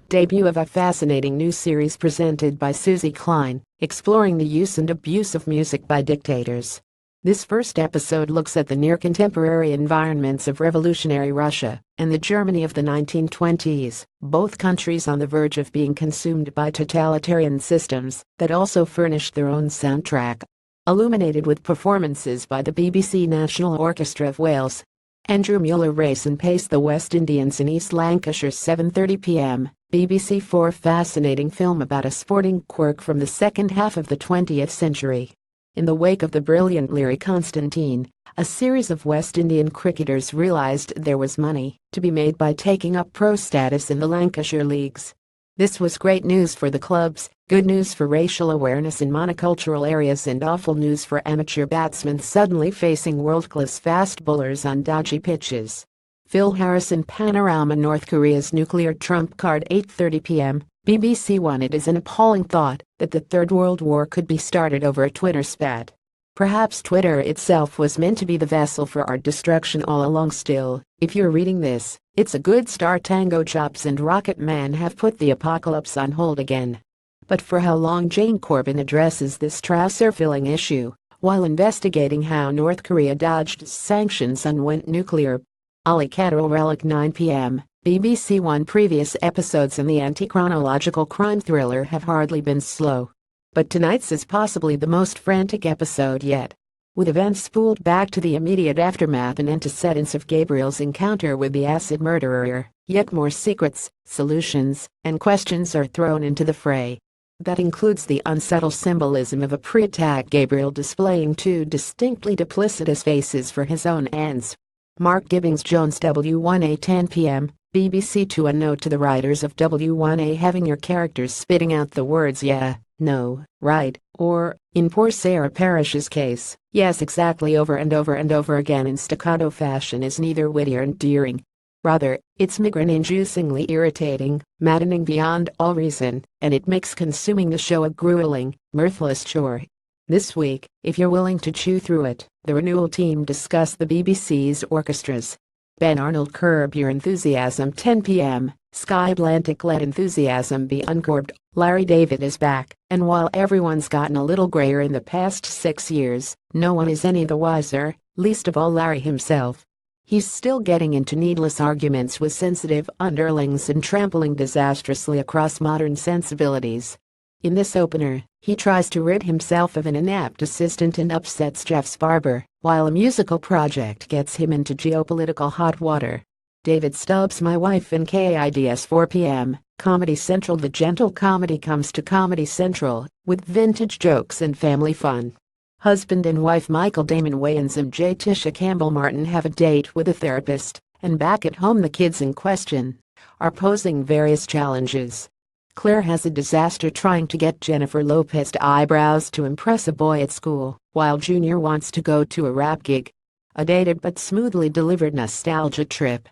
Debut of a fascinating new series presented by Susie Klein, exploring the use and abuse of music by dictators. This first episode looks at the near-contemporary environments of revolutionary Russia and the Germany of the 1920s, both countries on the verge of being consumed by totalitarian systems that also furnished their own soundtrack. Illuminated with performances by the BBC National Orchestra of Wales. Andrew Mueller race and pace the West Indians in East Lancashire 7:30 p.m. BBC 4 fascinating film about a sporting quirk from the second half of the 20th century. In the wake of the brilliant Larry Constantine, a series of West Indian cricketers realized there was money to be made by taking up pro status in the Lancashire leagues. This was great news for the clubs, good news for racial awareness in monocultural areas, and awful news for amateur batsmen suddenly facing world-class fast bowlers on dodgy pitches. Phil Harrison Panorama North Korea's nuclear trump card 8:30 p.m. BBC One. It is an appalling thought that the Third World War could be started over a Twitter spat. Perhaps Twitter itself was meant to be the vessel for our destruction all along. Still, if you're reading this, it's a good start. Tango Chops and Rocket Man have put the apocalypse on hold again. But for how long? Jane Corbin addresses this trouser-filling issue while investigating how North Korea dodged sanctions and went nuclear. Ali Catterall Relic 9 p.m. BBC One. Previous episodes in the anti-chronological crime thriller have hardly been slow. But tonight's is possibly the most frantic episode yet. With events spooled back to the immediate aftermath and antecedents of Gabriel's encounter with the acid murderer, yet more secrets, solutions, and questions are thrown into the fray. That includes the unsubtle symbolism of a pre-attack Gabriel displaying two distinctly duplicitous faces for his own ends. Mark Gibbings Jones W1A 10 p.m. BBC Two. A note to the writers of W1A: having your characters spitting out the words yeah, no, right, or, in poor Sarah Parrish's case, yes exactly over and over and over again in staccato fashion is neither witty or endearing. Rather, it's migraine-inducingly irritating, maddening beyond all reason, and it makes consuming the show a grueling, mirthless chore. This week, if you're willing to chew through it, the renewal team discuss the BBC's orchestras. Ben Arnold Curb Your Enthusiasm 10 p.m. Sky Atlantic let enthusiasm be uncurbed. Larry David is back, and while everyone's gotten a little grayer in the past 6 years, no one is any the wiser, least of all Larry himself. He's still getting into needless arguments with sensitive underlings and trampling disastrously across modern sensibilities. In this opener, he tries to rid himself of an inept assistant and upsets Jeff Sparber, while a musical project gets him into geopolitical hot water. David Stubbs My Wife and KIDS 4 p.m. Comedy Central. The gentle comedy comes to Comedy Central, with vintage jokes and family fun. Husband and wife Michael Damon Wayans and J. Tisha Campbell Martin have a date with a therapist, and back at home the kids in question are posing various challenges. Claire has a disaster trying to get Jennifer Lopez's eyebrows to impress a boy at school, while Junior wants to go to a rap gig. A dated but smoothly delivered nostalgia trip.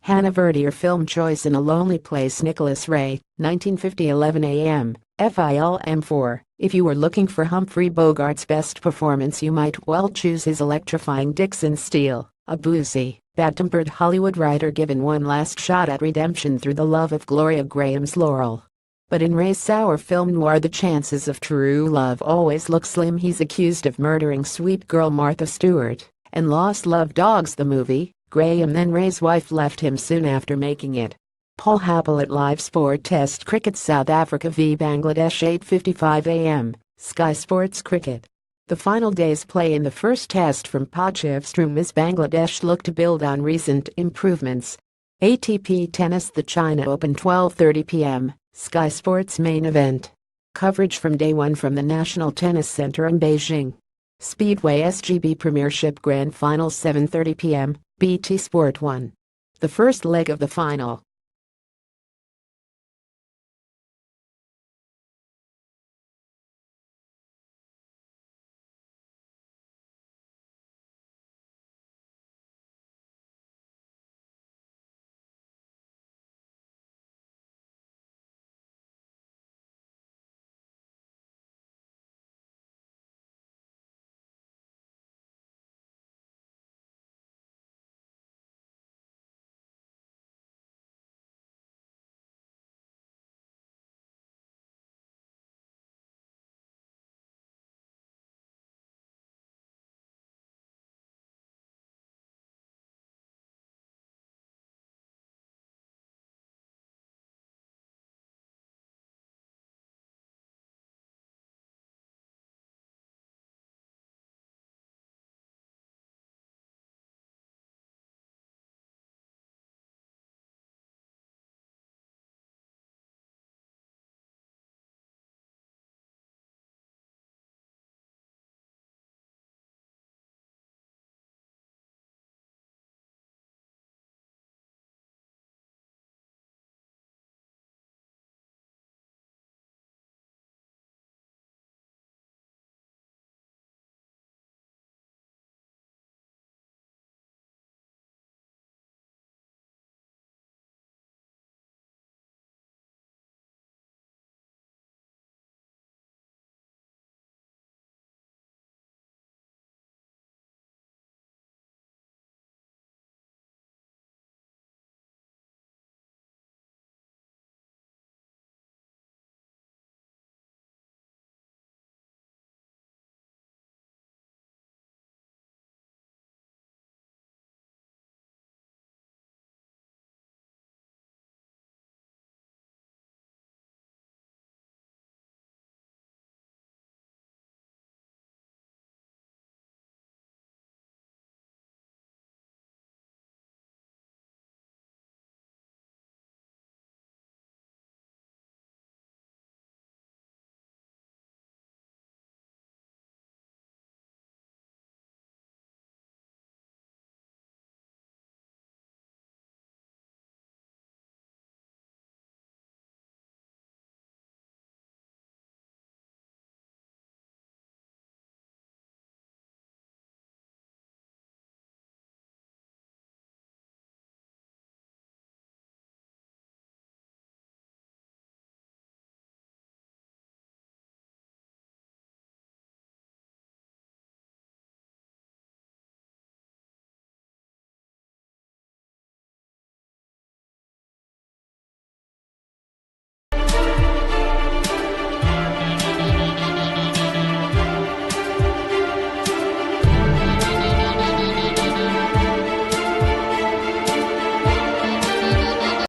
Hannah Verdier Film Choice in A Lonely Place. Nicholas Ray, 1950 11 a.m. FILM 4. If you were looking for Humphrey Bogart's best performance, you might well choose his electrifying Dixon Steele, a boozy, bad-tempered Hollywood writer given one last shot at redemption through the love of Gloria Graham's Laurel. But in Ray's sour film noir the chances of true love always look slim. He's accused of murdering sweet girl Martha Stewart, and Lost Love Dogs the movie. Graham then Ray's wife left him soon after making it. Paul Happel at Live Sport Test Cricket. South Africa v Bangladesh 8:55 a.m. Sky Sports Cricket. The final day's play in the first test from Potchefstroom as Bangladesh look to build on recent improvements. ATP Tennis. The China Open 12:30 p.m. Sky Sports main event. Coverage from day one from the National Tennis Center in Beijing. Speedway SGB Premiership Grand Final 7:30 p.m. BT Sport 1. The first leg of the final,